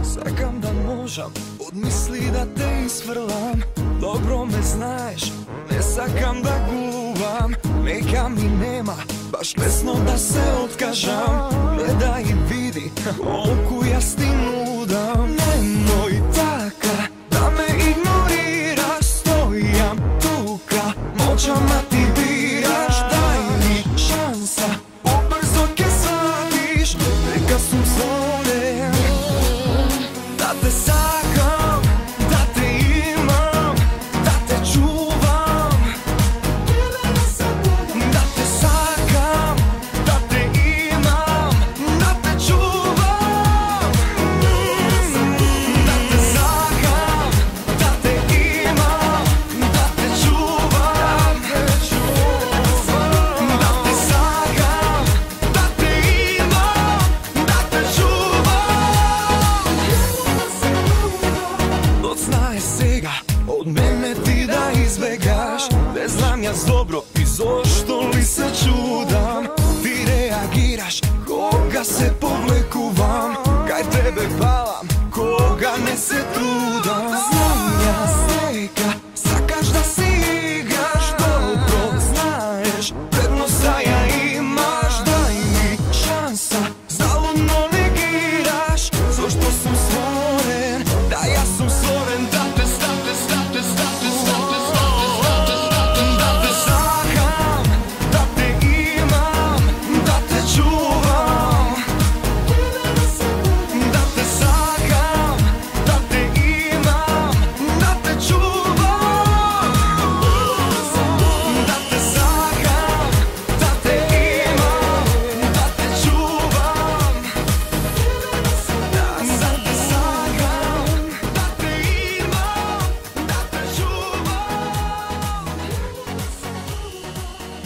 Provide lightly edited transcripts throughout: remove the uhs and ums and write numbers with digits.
Сакам да можам од мисли да те изфрлам. Добро ме знаеш, не сакам да губам. Нека ми нема баш лесно да се откажам. Гледај и види колку јас ти нудам. Немој така да ме игнорираш. Стојам тука, мовчам а ти бираш. Дај ми шанса, побрзо ќе сватиш дека сум злоден. Да те сакам, да те имам, да те чувам. Да те сакам, да те имам, да те чувам. Да те сакам, да те имам, да те чувам. Да те сакам, да те имам, да те чувам. Доцна е сега од мене ти да избегаш. Не знам јас добро и зошто ли се чудам. Ти реагираш кога се повлекувам. Кај тебе палам кога не се трудам. Знам јас дека сакаш да си играш. Добро знаеш предноста ја имаш. Дај ми шанса, залудно негираш. Зошто сум створен, да јас сум створен. Да те сакам, да те имам, да те чувам. Да те сакам, да те имам, да те чувам. Да те сакам, да те имам, да те чувам. Да те сакам, да те имам, да те чувам.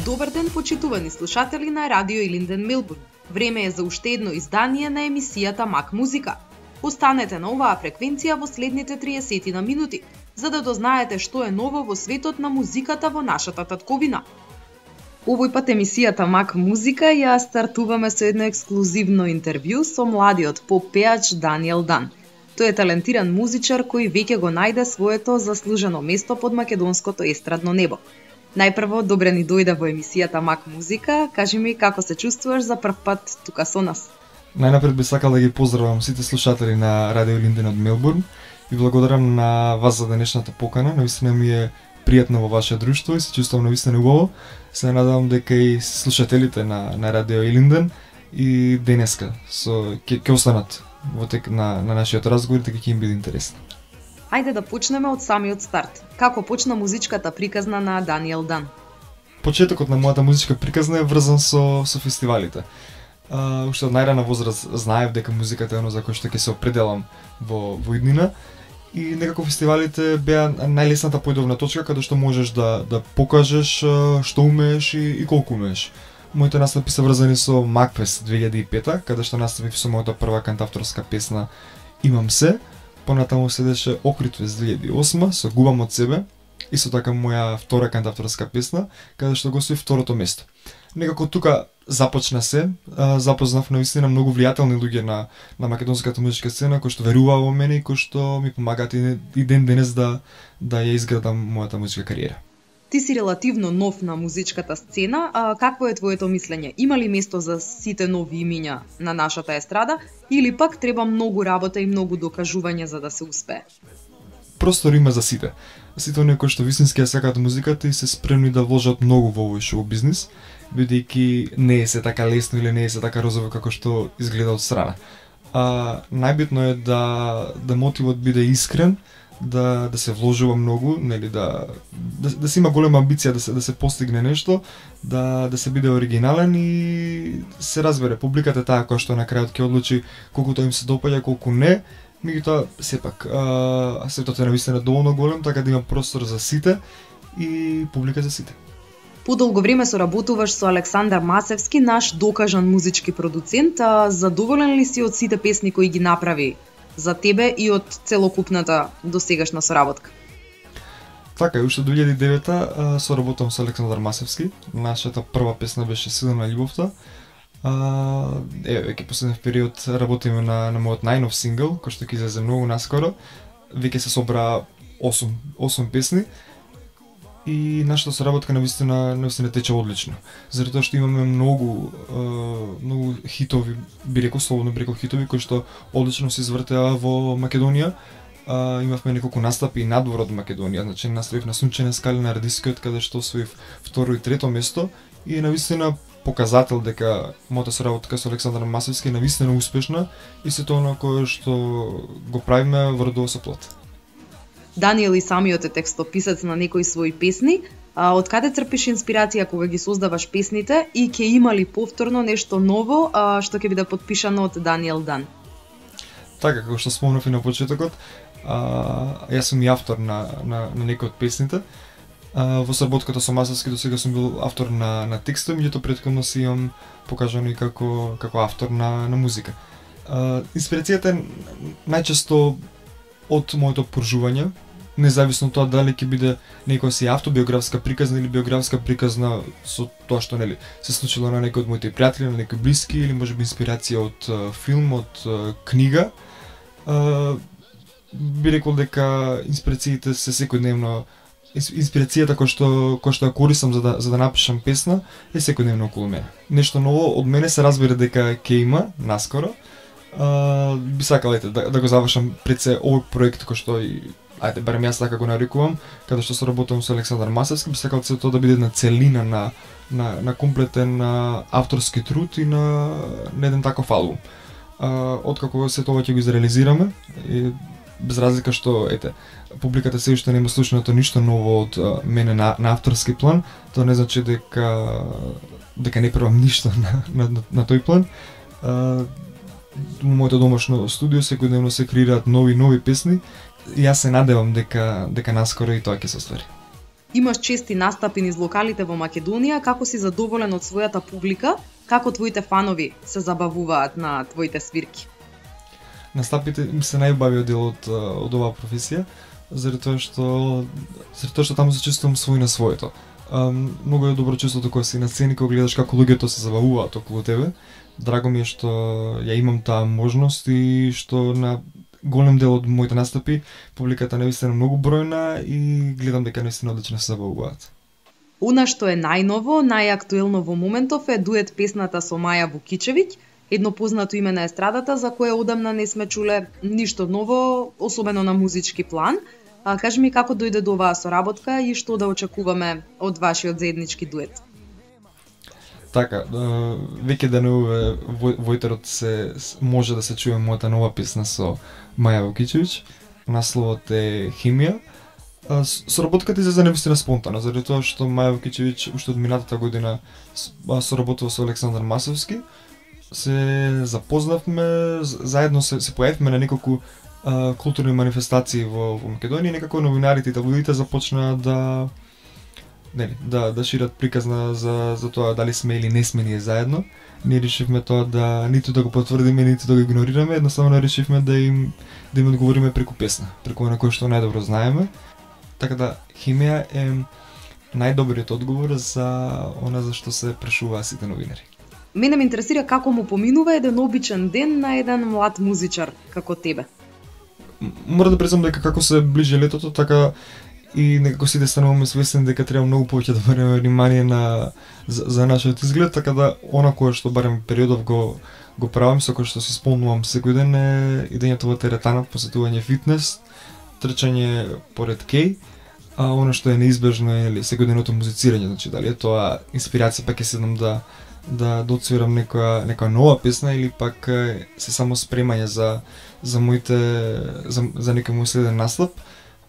Добар ден, почитувани слушатели на Радио Илинден Мелбурн. Време е за уште едно издание на емисијата Мак Музика. Останете на оваа фреквенција во следните 30 на минути, за да дознаете што е ново во светот на музиката во нашата татковина. Овој пат емисијата Мак Музика ја стартуваме со едно ексклузивно интервју со младиот поп пеач Даниел Дан. Тој е талентиран музичар кој веќе го најде своето заслужено место под македонското естрадно небо. Најпрво, добре ни дојде во емисијата Мак Музика. Кажи ми како се чувствуваш за прв пат тука со нас? Најнапред би сакал да ги поздравам сите слушатели на Радио Илинден од Мелбурн и благодарам на вас за денешната покана. Навистина ми е пријатно во ваше друштво и се чувствувам навистина убаво. Се надевам дека и слушателите на Радио Илинден и денеска ќе останат во тек на нашиот разговор, дека ќе им биде интересно. Ајде да почнеме од самиот старт. Како почна музичката приказна на Даниел Дан? Почетокот на мојата музичка приказна е врзан со фестивалите. Уште од најрана возраст знаев дека музиката е оно за кој што ќе се определам во иднина и некако фестивалите беа најлесната појдовна точка каде што можеш да покажеш што умееш и колку умееш. Моите настапи се врзани со Макфест 2005, каде што настапив со мојата прва кантавторска песна Имам се. Понатаму следеше Окритвест 2008 со Губам од себе и со така моја втора кантавторска песна, каде што го освои второто место. Некако тука започна се, запознав навистина многу влијателни луѓе на македонската музичка сцена кои што веруваа во мене и кои што ми помагаат и ден денес да ја изградам мојата музичка кариера. Ти си релативно нов на музичката сцена, какво е твоето мислење? Има ли место за сите нови имиња на нашата естрада или пак треба многу работа и многу докажување за да се успее? Простор има за сите. Сите оние кои што вистински ја сакаат музиката и се спремни да вложат многу во овој шоу бизнис, бидејќи не е се така лесно или не е се така розово како што изгледа од страна. Најбитно е да мотивот биде искрен, да се вложува многу, нели да се има голема амбиција да се постигне нешто, да се биде оригинален и се разбере публиката е таа која што на крајот ќе одлучи колку тоа им се допаѓа, колку не. Меѓутоа сепак светот е навистина доволно голем, така да има простор за сите и публика за сите. Подолго време соработуваш со Александар Масевски, наш докажан музички продуцент. Задоволен ли си од сите песни кои ги направи за тебе и од целокупната досегашна соработка? Така е, уште 2009 соработувам со Александар Масевски. Нашата прва песна беше Сила на љубовта. Веќе последнив период работиме на мојот најнов сингл, кој што ќе излезе многу наскоро. Веќе се собра 8 песни и нашата соработка навистина тече одлично. Заради тоа што имаме многу хитови, би рекол слободно хитови кои што одлично се извртеа во Македонија. Имавме неколку настапи и надвор од Македонија, значи наставив на Сунчене скали на Радискиот, каде што освоив второ и трето место и навистина показател дека мојата соработка со Александар Масовски е навистина успешна и се тоа на кое што го правиме врдува со плод. Даниел и самиот е текстописец на некои своји песни. Од каде црпиш инспирација кога ги создаваш песните и ќе има ли повторно нешто ново што ќе биде подпишано од Даниел Дан? Така, како што спомнав и на почетокот, јас сум и автор на некои од песните. Во соработката со Масовски до сега сум бил автор на текстови, меѓутоа претходно си имам покажано и како автор на музика. Инспирацијата е најчесто од моето проживање, независно од тоа дали ќе биде некоја си автобиографска приказна или биографска приказна со тоа што нели се случило на некој од моите пријатели, на некои блиски или можеби инспирација од филм, од книга. Би рекол дека инспирациите се секојдневно. Инспирацијата која што ја користам за да напишам песна е секојдневно околу мене. Нешто ново од мене се разбира дека ќе има наскоро. Би сакал да го завршам пред се овој проект кој што барем јас така го нарекувам, каде што соработувам со Александар Масовски, би сакал се тоа да биде на целина на комплетен авторски труд и на еден таков албум. Откако се тоа ќе го изреализираме, без разлика што публиката се уште нема слушнато ништо ново од мене на авторски план, тоа не значи дека не правам ништо на тој план. Моето домашно студио секојдневно се креираат нови песни и јас се надевам дека наскоро и тоа ќе се оствари. Имаш чести настапи низ локалите во Македонија, како си задоволен од својата публика, како твоите фанови се забавуваат на твоите свирки? Настапите ми се најубавиот дел од оваа професија, заради тоа што таму се чувствувам свој на своето. Многу е добро чувството кога си на сцена, кога гледаш како луѓето се забавуваат околу тебе. Драго ми е што ја имам таа можност и што на голем дел од моите настапи публиката навистина многу бројна и гледам дека навистина одлично се забавуваат. Она што е најново, најактуелно во моментов е дует песната со Маја Вукичевиќ, едно познато име на естрадата за кое одамна не сме чуле ништо ново, особено на музички план. Кажи ми како дојде до оваа соработка и што да очекуваме од вашиот заеднички дует? Така, веќе денове во етерот може да се чуе мојата нова песна со Маја Вукичевиќ. Насловот е Химија. Соработката излезе навистина спонтано, заради тоа што Маја Вукичевиќ уште од минатата година соработува со Александар Масовски. Се запознавме, заедно се појавивме на неколку културни манифестации во Македонија и некако новинарите и таблоидите започнаа да шират приказна за тоа дали сме или не сме ние заедно. Ние решивме тоа да ниту да го потврдиме, ниту да го игнорираме, едноставно решивме да им одговориме преку песна, преку на кој што најдобро знаеме. Така да Химија е најдобриот одговор за она за што се прашуваа сите новинари. Мене ме интересира како му поминува еден обичен ден на еден млад музичар како тебе. Мора да признам дека како се ближи летото, така и некако сите стануваме свесни дека треба многу повеќе да обрнеме внимание за нашиот изглед, така да она кое што барем периодов го правам, со кој што се исполнувам секој ден е идењето во теретана, посетување фитнес, трчање поред кеј, а она што е неизбежно е секојдневното музицирање, значи дали е тоа инспирација, па ќе седнам да отсвирам некоја нова песна или пак се само спремање за некој мој следен настап.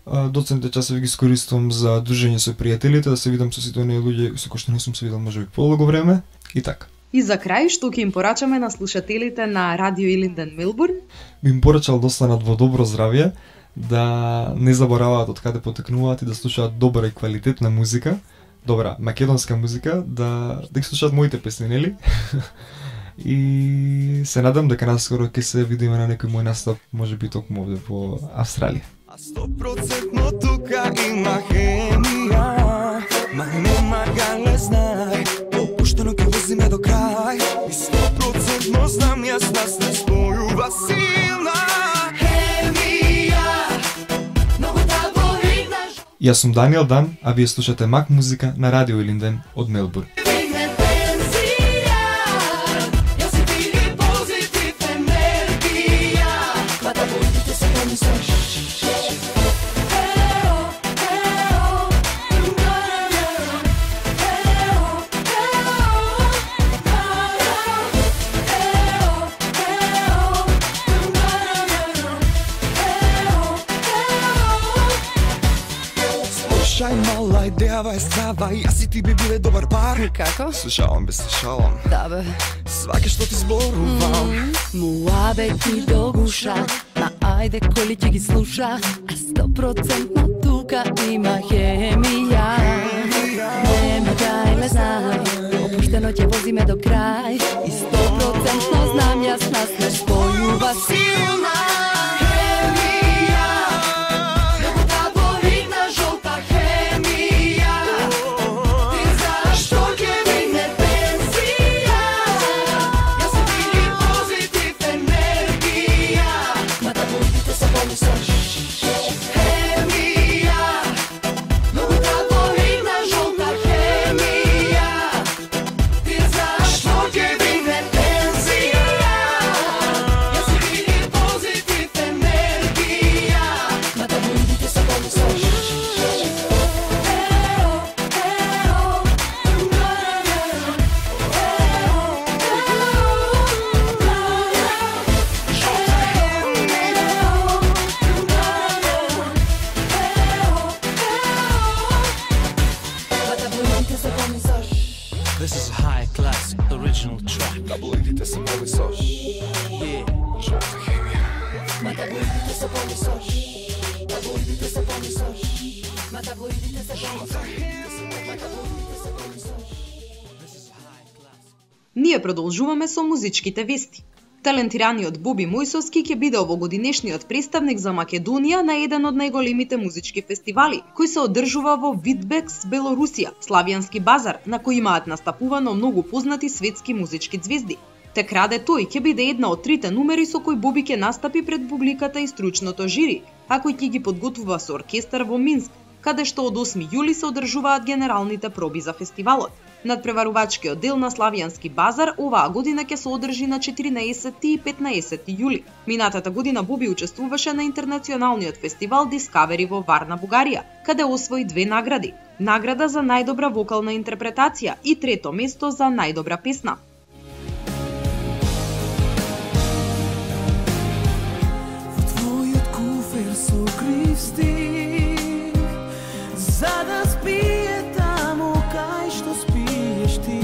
Доцните часови ги искористувам за дружење со пријателите, да се видам со сите оние луѓе со кои што не сум се видел можеби подолго време и така. И за крај, што ќе им порачаме на слушателите на Радио Илинден Мелбурн? Би им порачал да останат во добро здравје, да не забораваат од каде потекнуваат и да слушаат добра и квалитетна музика, добра македонска музика, да ги слушаат моите песни, нели? И се надам дека наскоро ќе се видиме на некој мој настап, можеби токму овде во Австралија. 100% тука има хемија, ма нема гале знај, опуштено ќе возиме до крај. Јас сум Даниел Дан, а вие слушате Мак музика на Радио Илинден од Мелбурн. Слушај, мала идејава е здрава, јас и ти би биле добар пар. Како? Слушавам, бе, слушавам. Да, бе. Сваке што ти зборувам. Муабети до гуша, ма ајде коли ќе ги слуша, а 100% тука има хемија. Нема дај ме знај, опуштено ќе возиме до крај, и 100% знам јас нас не спојува силна. This is a high class original track. Таблоидите се повисош. Yeah. Жолта хемија. Таблоидите се помислош. Таблоидите се помислош. Таблоидите се помислош. Ние продолжуваме со музичките вести. Талентираниот Боби Мојсовски ќе биде овогодинешниот представник за Македонија на еден од најголемите музички фестивали, кој се одржува во Витбекс, Белорусија, Славјански базар, на кој имаат настапувано многу познати светски музички ѕвезди. Те краде тој ќе биде една од трите номери со кој Боби ќе настапи пред публиката и стручното жири, а кој ќе ги подготвува со оркестар во Минск, каде што од 8 јули се одржуваат генералните проби за фестивалот. Надпреварувачкиот дел на Славјански базар оваа година ќе се одржи на 14 и 15 јули. Минатата година Боби учествуваше на интернационалниот фестивал Discovery во Варна, Бугарија, каде освои 2 награди. Награда за најдобра вокална интерпретација и трето место за најдобра песна. Во твојот куфер со крив стих, за да спие таму кај што спиеш ти.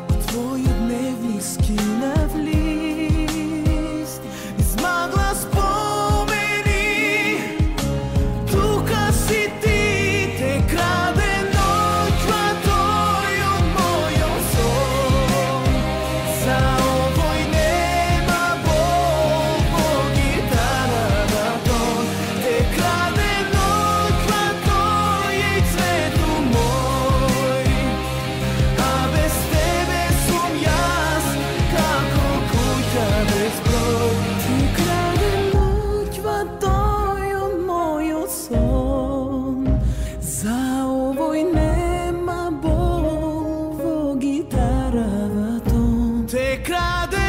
Од твојот дневник скинав лист, измагла спомени, тука си ти, те краде ноќва тој од мојот сон. За овој нема бол во гитарата тон, те краде ноќва тој е цвету мој, а без тебе сум јас како куќа без број. Те краде ноќва тој од мојот сон, за овој нема бол во гитарата тон. Те краде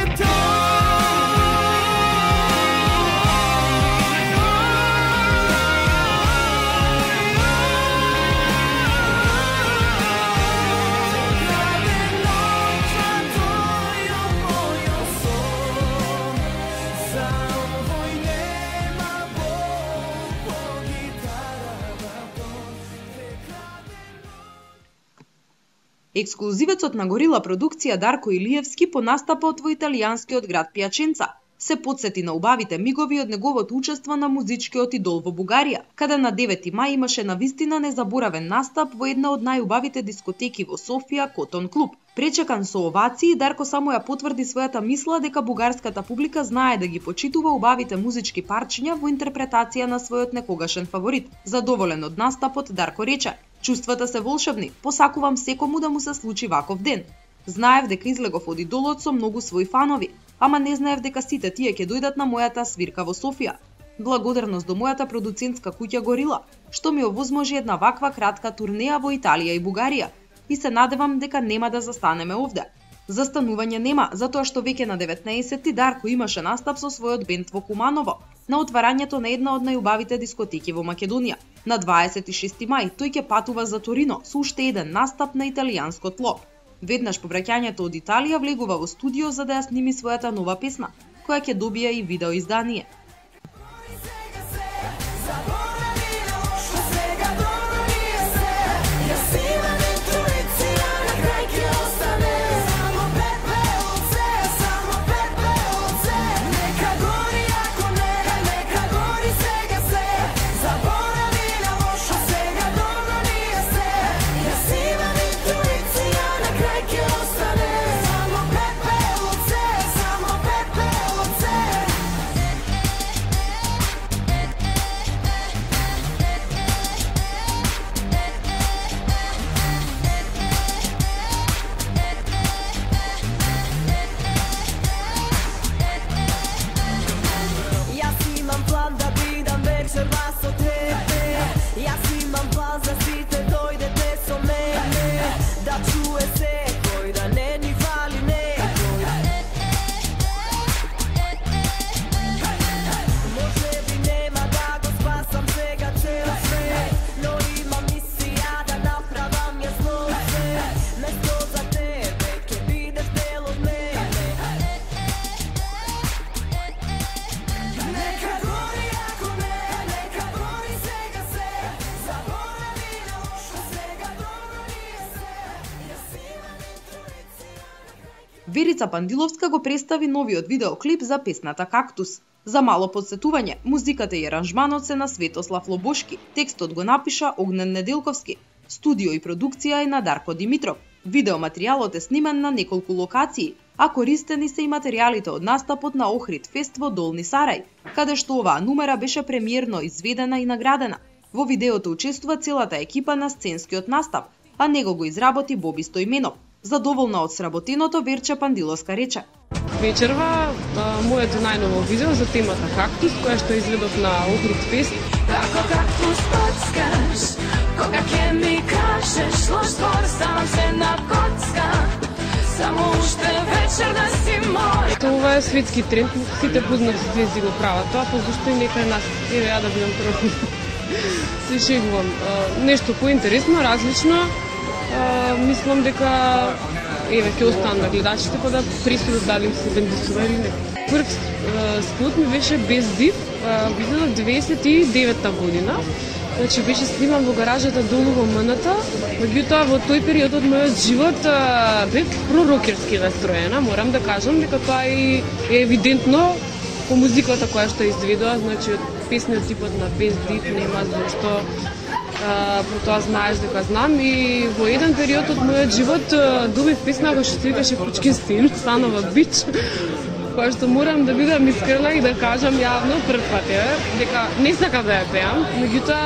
Ексклузивецот на Горила продукција Дарко Илиевски по настапот во италијанскиот град Пијаченца се потсети на убавите мигови од неговото учество на музичкиот идол во Бугарија, каде на 9 мај имаше навистина незаборавен настап во една од најубавите дискотеки во Софија, Котон клуб. Пречекан со овации, Дарко само ја потврди својата мисла дека бугарската публика знае да ги почитува убавите музички парчиња во интерпретација на својот некогашен фаворит. Задоволен од настапот, Дарко рече: "Чувствата се волшебни, посакувам секому да му се случи ваков ден. Знаев дека излегов од идолот со многу своји фанови, ама не знаев дека сите тие ќе дојдат на мојата свирка во Софија. Благодарност до мојата продуцентска куќа Горила, што ми овозможи една ваква кратка турнеја во Италија и Бугарија, и се надевам дека нема да застанеме овде. Застанување нема, затоа што веќе на 19-ти Дарко имаше настап со својот бенд во Куманово, на отварањето на една од најубавите дискотеки во Македонија. На 26 мај тој ќе патува за Торино со уште еден настап на италијанско тло. Веднаш по враќањето од Италија влегува во студио за да ја сними својата нова песна, која ќе добие и видео издание. Верица Пандиловска го представи новиот видеоклип за песната Кактус. За мало подсетување, музиката и аранжманот се на Светослав Лобошки, текстот го напиша Огнен Неделковски, студио и продукција е на Дарко Димитров. Видеоматеријалот е снимен на неколку локации, а користени се и материјалите од настапот на Охрид Фест во Долни Сарај, каде што оваа numера беше премиерно изведена и наградена. Во видеото учествува целата екипа на сценскиот настап, а него го изработи Боби Стојменов. Задоволна од сработеното, Верче Пандиловска рече: Вечерва моето најново видео за темата Кактус, која што изведов на Охрид Фест. Како кактус поцкаш, кога ќе ми кажеш лош збор, сам се на коцка, само уште вечер да си мој. Тоа е светски тренд, сите познати звезди го прават тоа, па зашто и некај нас, еве ја да бидам прв. Се шегувам. Нешто поинтересно, различно. Мислам дека еве ќе останам на гледачите па да пресудат дали им се бендисува или не. Прв спот ми беше Без див, видено 99-та година. Значи беше сниман во гаражата долу во МНТ, меѓутоа во тој период од мојот живот бев пророкерски настроена, морам да кажам дека тоа е евидентно по музиката која што изведува, значи од песниот типот на Без див нема зашто по тоа знаеш дека знам и во еден период од мојот живот добив песна која што се викаше Кучкин син, станува бич, која што морам да бидам искрена и да кажам јавно прв пат дека не сакам да ја пеам, меѓутоа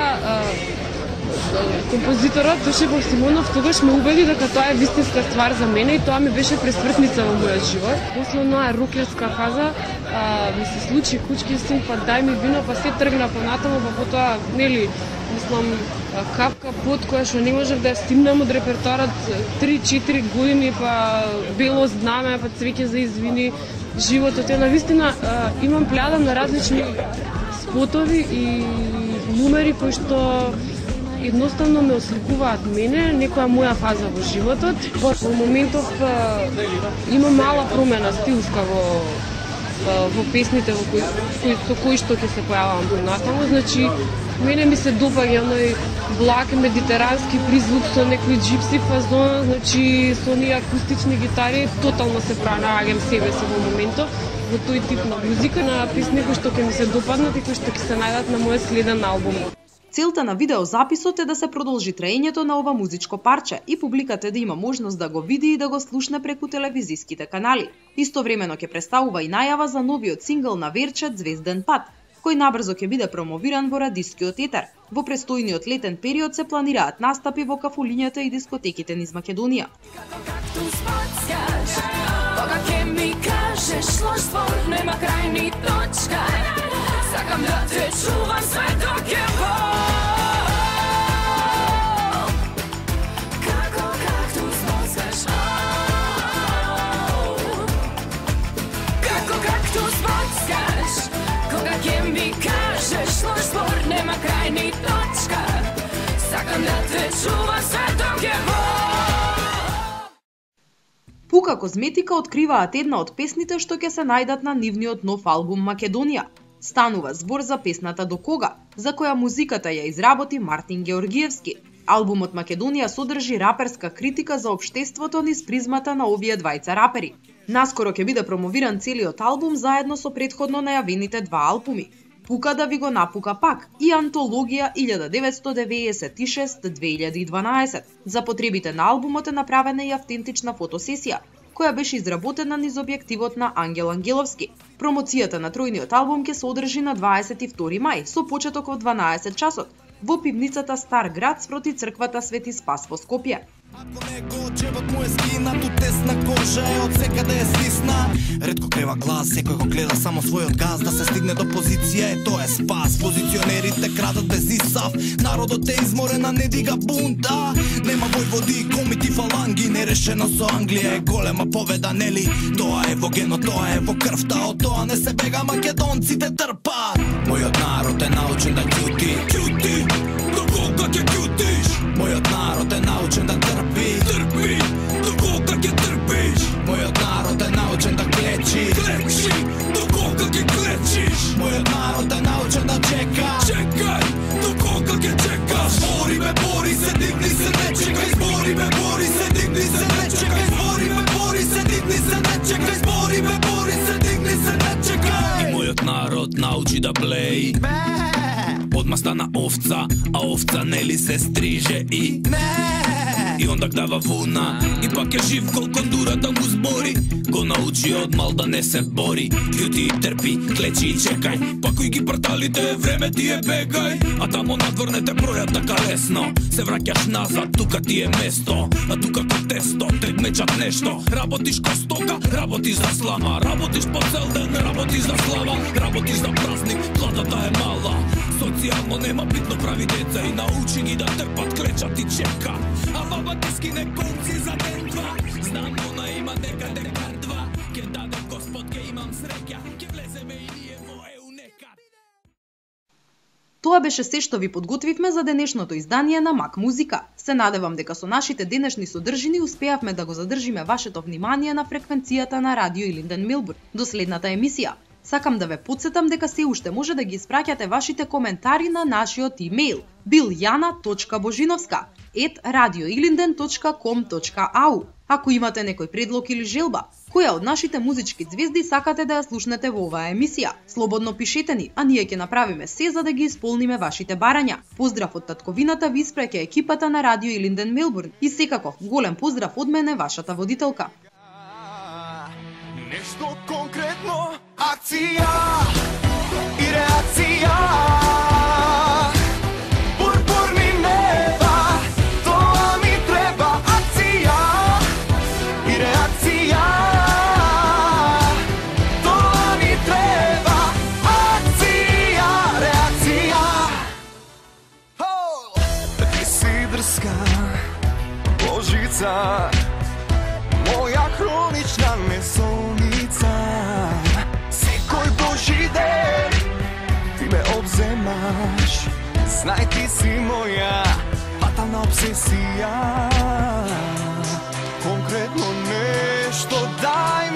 композиторот Тошепов Симонов тогаш ме убеди дека тоа е вистинска ствар за мене и тоа ми беше пресвртница во мојот живот. После онаа рокерска фаза ми се случи Кучкин син, па дај ми вино, па се тргна понатаму, па потоа, нели, мислам, капка под која што не можев да ја стимнам од репертоарот 3-4 години, па Бело знаме, па Цвеќе за извини, животот е навистина. Имам плејада на различни спотови и numери кои што едноставно ме осликуваат мене, некоја моја фаза во животот. Во моментов има мала промена стилска во песните со кои што ќе се појавам понатаму. Значи, мене ми се допаѓа оној благ медитерански призвук со некој джипси фазон, значи со оние акустични гитари, тотално се пронаоѓам себе си во моментов во тој тип на музика, на песни кои што ќе ми се допаднат и кои што ќе се најдат на мојот следен албум. Целта на видеозаписот е да се продолжи траењето на ова музичко парче и публиката да има можност да го види и да го слушне преку телевизиските канали. Истовремено ќе представува и најава за новиот сингл на Верче Звезден пат, кој набрзо ќе биде промовиран во радискиот етер. Во престојниот летен период се планираат настапи во кафулињата и дискотеките низ Македонија. Кога ќе ми кажеш лош збор, нема крај ни точка. Сакам да те чувам све док е vol. Како кактус боцкаш, како кактус боцкаш, кога ќе ми кажеш лош збор нема крај ни точка. Сакам да те чувам све док е vol. Пука Козметика откриваат една од песните што ќе се најдат на нивниот нов албум Македонија. Станува збор за песната До кога, за која музиката ја изработи Мартин Георгиевски. Албумот Македонија содржи раперска критика за општеството низ призмата на овие двајца рапери. Наскоро ќе биде промовиран целиот албум заедно со претходно најавените два албуми. Пука да ви го напука пак и антологија 1996-2012. За потребите на албумот е направена и автентична фотосесија, која беше изработена низ објективот на Ангел Ангеловски. Промоцијата на тројниот албум ќе се одржи на 22 мај со почеток во 12 часот во пивницата Стар град спроти црквата Свети Спас во Скопје. Ако него джебот му е скинат, у тесна кожа е од секаде е стисна. Ретко крева глас, секој го гледа само својот газ. Да се стигне до позиција е тоа е спас. Позиционерите крадат без исав, народот е изморен, а не дига бунта. Нема војводи, комити, фаланги, нерешено со Англија е голема победа, нели? Тоа е во гено, тоа е во крвта, од тоа не се бега, македонците трпат. Мојот народ е научен да ќути, ќути, до кога ќе ќутиш? Мојот народ е научен да трпи, трпи, до кога ќе трпиш? Мојот народ е научен да клечи, клечи, до кога ќе клечиш? Мојот народ е научен да чека, чекај, до кога ќе чекаш? Бори ме, бори се, дигни се, не чекај, бори ме, бори се, дигни се, не чекај, бори ме, бори се, дигни се, не чекај, бори ме, бори се, дигни се, не чекај. И мојот народ научи да блеи, одма стана овца, а овца нели се стриже и и ондак дава вуна, и пак е жив колко дура да му збори. Го научи од мал да не се бори, ќути и трпи, клечи и чекај. Пакуј ги парталите, време ти е бегај, а тамо надвор не те бројат така лесно. Се враќаш назад, тука ти е место, а тука ко тесто, те мечат нешто. Работиш ко стока, работиш за слама, работиш по цел ден, работиш за слава, работиш за празник, платата е мала. Социјално нема битно, прави деца и научи ги да трпат, клечат и чека. А баба ти скине конци за ден-два, знам она има некаде кар-два. Ке даде Господ, ке имам среќа, ке влеземе и ние во ЕУ-нека. Тоа беше се што ви подготвивме за денешното издание на Мак Музика. Се надевам дека со нашите денешни содржини успеавме да го задржиме вашето внимание на фреквенцијата на Радио Илинден Милбурн. До следната емисија. Сакам да ве потсетам дека се уште може да ги испраќате вашите коментари на нашиот имејл biljana.božinovska@radioilinden.com.au. Ако имате некој предлог или желба, која од нашите музички звезди сакате да ја слушнете во оваа емисија, слободно пишете ни, а ние ќе направиме се за да ги исполниме вашите барања. Поздрав од татковината ви испраќа екипата на Радио Илинден Мелбурн и секако голем поздрав од мене, вашата водителка. Нешто конкретно, акција и реакција. Пурпурни неба, тоа ми треба. Акција и реакција, тоа ми треба. Акција, реакција. Ти си дрска, Божица, моја хронична месоница. Секој Божи ден ти ме обземаш. Знај ти си моја фатална обсесија. Конкретно нешто дај